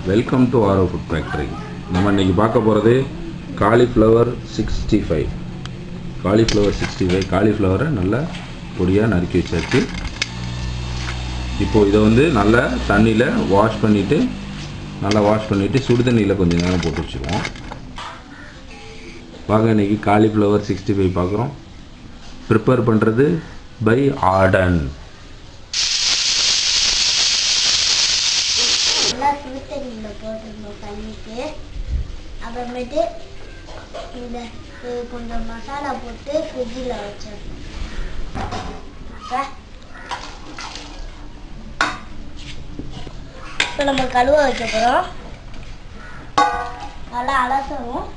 Welcome to ஆரோ food factory. நம்ம இன்றைக்கி பார்க்க போகிறது காலிஃப்ளவர் 65. காலிஃப்ளவரை நல்லா பொடியாக நறுக்கி வச்சாச்சு. இப்போது இதை வந்து நல்லா தண்ணியில் வாஷ் பண்ணிவிட்டு சுடு தண்ணியில் கொஞ்சம் நேரம் போட்டு வச்சுக்குவோம். வாங்க இன்றைக்கி காலிஃப்ளவர் 65 பார்க்குறோம். ப்ரிப்பேர் பண்ணுறது பை ஆர்டன். அப்புறமேட்டு இந்த கொஞ்சம் மசாலா போட்டு ஃப்ரிட்ஜில் வச்சிடணும். இப்போ நம்ம கழுவ வைக்க போகிறோம். நல்லா அலசவும்.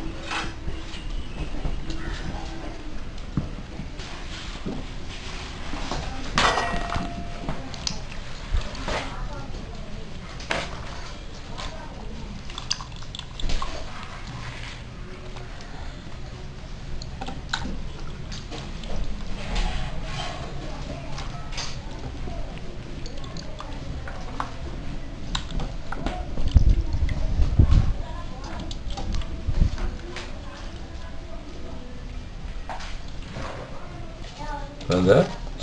அந்த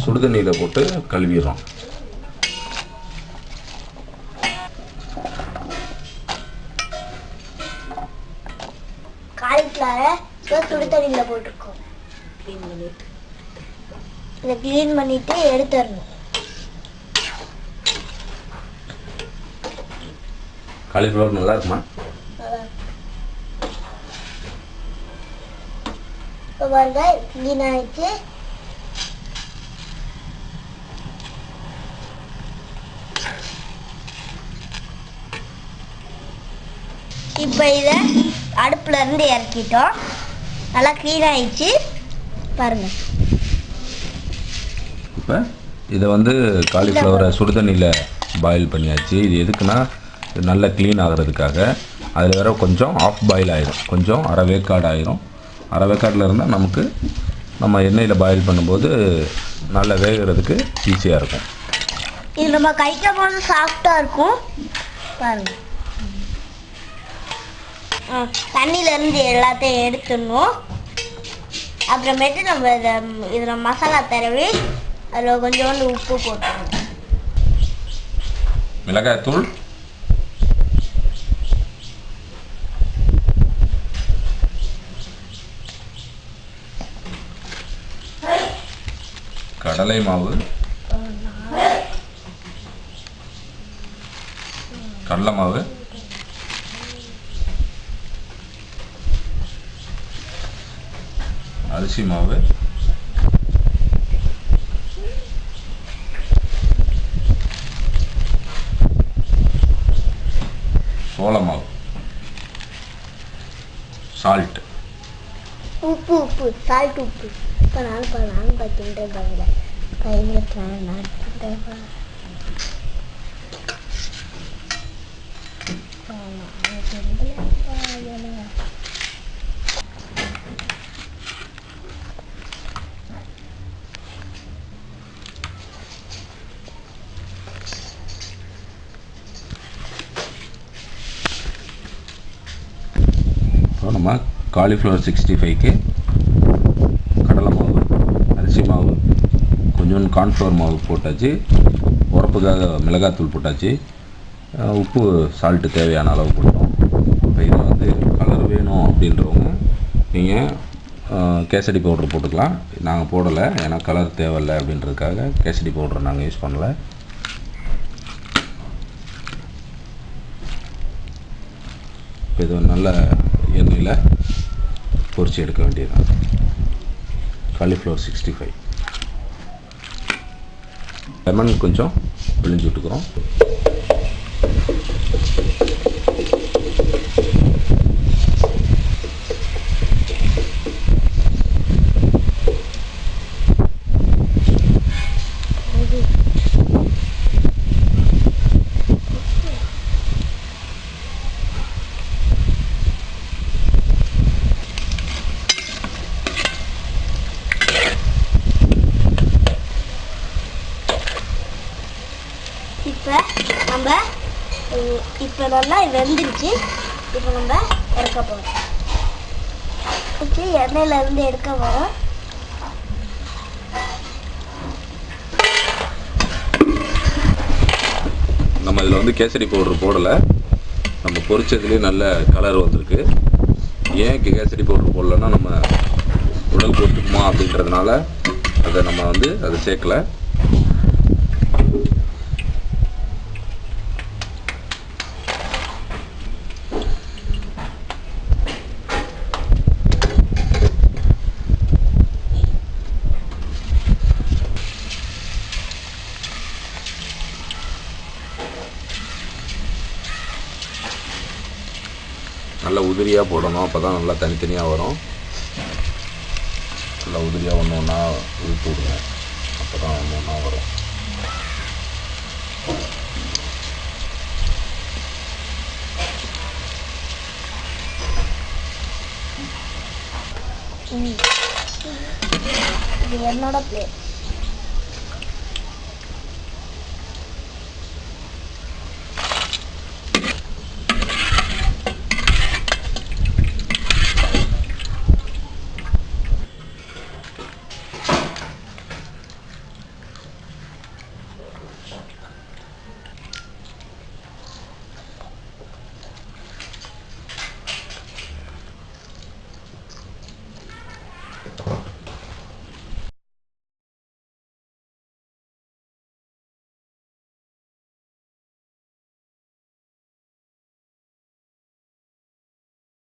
சுடுதண்ணியில் போட்டு கழுவிடுறோம். காலிஃப்ளவரை சுடுதண்ணியில் போட்டிருக்கோம். இதை க்ளீன் பண்ணிட்டு எடுத்துடணும். காலிஃப்ளவர் நல்லா இருக்குமா? இப்போ பாருங்க, க்ளீன் ஆகிடுச்சு. இப்போ இதை அடுப்பில் இருந்து இறக்கிட்டோம். நல்லா க்ளீன் ஆகிடுச்சு பாருங்கள். இப்போ இதை வந்து காலிஃப்ளவரை சுடுதண்ணியில் பாயில் பண்ணியாச்சு. இது எதுக்குன்னா நல்லா க்ளீன் ஆகிறதுக்காக. அதில் வேற கொஞ்சம் ஆஃப் பாயில் ஆகிடும், கொஞ்சம் அரை வேக்காடு ஆகிரும். அரை வேக்காடில் இருந்தால் நமக்கு நம்ம எண்ணெயில் பாயில் பண்ணும்போது நல்லா வேகிறதுக்கு ஈஸியாக இருக்கும். இது நம்ம கைக்கும் போது சாஃப்டாக இருக்கும் பாருங்கள். தண்ணியிலேருந்து எல்லாத்தையும் எடுத்துடணும். அப்புறமேட்டு நம்ம இதில் மசாலா தடவி அதில் கொஞ்சோண்டு உப்பு போட்டுக்கணும். மிளகாய்த்தூள், கடலை மாவு, கடலை மாவு, அரிசி மாவு, சோள மாவு, சால்ட், உப்பு சால்ட் உப்பு. இப்போ நானும் பார்த்துட்டேன் பாருங்க. நம்ம காலிஃப்ளவர் 65க்கு கடலை மாவு, அரிசி மாவு, கொஞ்சோண்டு கார்ன்ஃப்ளவர் மாவு போட்டாச்சு. உரப்புக்காக மிளகாத்தூள் போட்டாச்சு. உப்பு சால்ட்டு தேவையான அளவு போட்டோம். இப்போ இதை வந்து கலர் வேணும் அப்படின்றவங்க நீங்கள் கேசரி பவுட்ரு போட்டுக்கலாம். நாங்கள் போடலை, ஏன்னா கலர் தேவையில்லை அப்படின்றதுக்காக கேசரி பவுட்ரு நாங்கள் யூஸ் பண்ணலை. இப்போ இது நல்ல எண்ணெயில் பொரிச்சு எடுக்க வேண்டியதுதான். காலிஃப்ளவர் 65 லெமன் கொஞ்சம் பிழிஞ்சு விட்டுக்கிறோம். இப்போ இப்போ நல்லா வெந்துருச்சு. இப்போ நம்ம எடுக்க போகிறோம். எண்ணெயிலேருந்து எடுக்க போகிறோம். நம்ம இதில் வந்து கேசரி பவுடர் போடலை. நம்ம பொரிச்சதுலேயே நல்ல கலர் வந்திருக்கு. ஏன் கேசரி பவுடர் போடலன்னா நம்ம உடல் ஒத்துக்குமா அப்படின்றதுனால அதை நம்ம வந்து அதை சேர்க்கலை. நல்லா உதிரியாக போடணும். அப்போ தான் நல்லா தனித்தனியாக வரும். நல்லா உதிரியாக ஒன்று ஒன்றா ஊற்றி விடுங்க. அப்போ தான் ஒன்று ஒன்றா வரும். இது என்னோட பிளேட்.